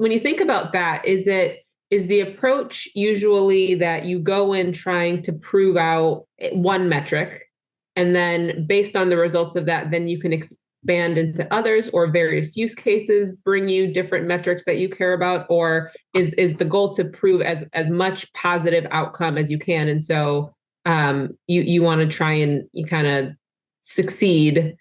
when you think about that, is the approach usually that you go in trying to prove out one metric, and then based on the results of that, then you can expand into others, or various use cases bring you different metrics that you care about? Or is the goal to prove as much positive outcome as you can, and so you want to try and you kind of succeed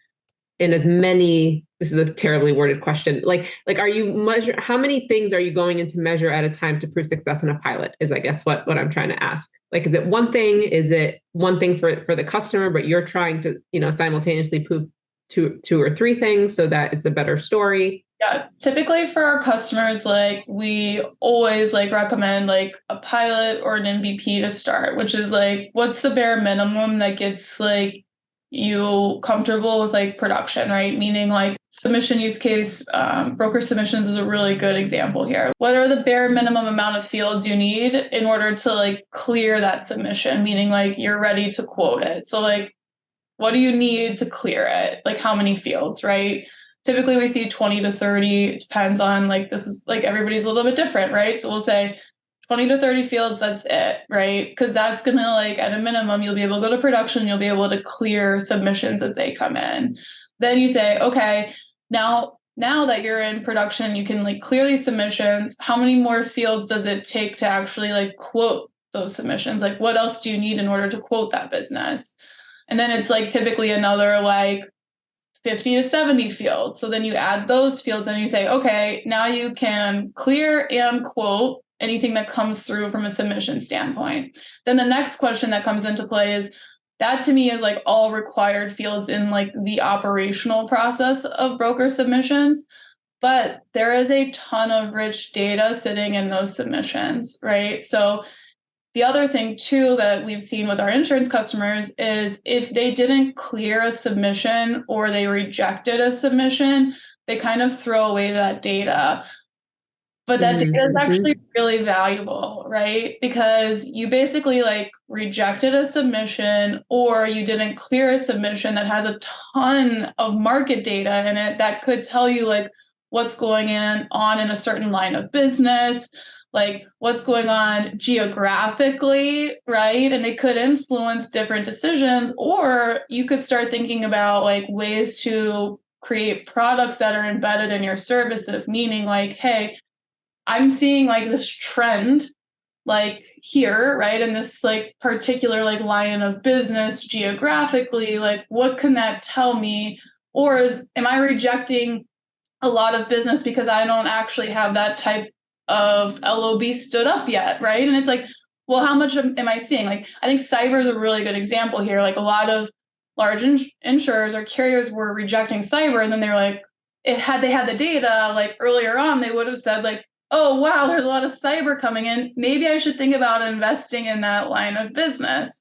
in as many, this is a terribly worded question, are you measure, how many things are you going in to measure at a time to prove success in a pilot, is I guess what I'm trying to ask. Like, is it one thing? Is it one thing for the customer, but you're trying to, simultaneously prove two or three things so that it's a better story? Yeah, typically for our customers, like we always recommend like a pilot or an MVP to start, which is like, what's the bare minimum that gets like you comfortable with like production, right? Meaning like submission use case, broker submissions is a really good example here. What are the bare minimum amount of fields you need in order to like clear that submission? Meaning like you're ready to quote it. So like, what do you need to clear it? Like how many fields, right? Typically we see 20 to 30, it depends on like, this is like everybody's a little bit different, right? So we'll say 20 to 30 fields, that's it, right? Because that's going to like, at a minimum, you'll be able to go to production, you'll be able to clear submissions as they come in. Then you say, okay, now that you're in production, you can like clear these submissions. How many more fields does it take to actually like quote those submissions? Like what else do you need in order to quote that business? And then it's like typically another like 50 to 70 fields. So then you add those fields and you say, okay, now you can clear and quote anything that comes through from a submission standpoint. Then the next question that comes into play is, that to me is like all required fields in like the operational process of broker submissions. But there is a ton of rich data sitting in those submissions, right? So the other thing too that we've seen with our insurance customers is if they didn't clear a submission or they rejected a submission, they kind of throw away that data. But that data is actually really valuable, right? Because you basically like rejected a submission or you didn't clear a submission that has a ton of market data in it that could tell you like what's going on in a certain line of business, like what's going on geographically, right? And they could influence different decisions, or you could start thinking about like ways to create products that are embedded in your services, meaning like, hey, I'm seeing like this trend like here, right? In this like particular like line of business geographically, like what can that tell me? Or am I rejecting a lot of business because I don't actually have that type of LOB stood up yet, right? And it's like, well, how much am I seeing? Like, I think cyber is a really good example here. Like a lot of large insurers or carriers were rejecting cyber, and then they're like, they had the data like earlier on, they would have said like, oh, wow, there's a lot of cyber coming in. Maybe I should think about investing in that line of business,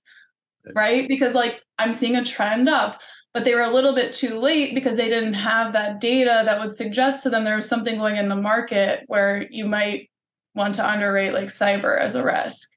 right? Because like I'm seeing a trend up, but they were a little bit too late because they didn't have that data that would suggest to them there was something going in the market where you might want to underrate like cyber as a risk.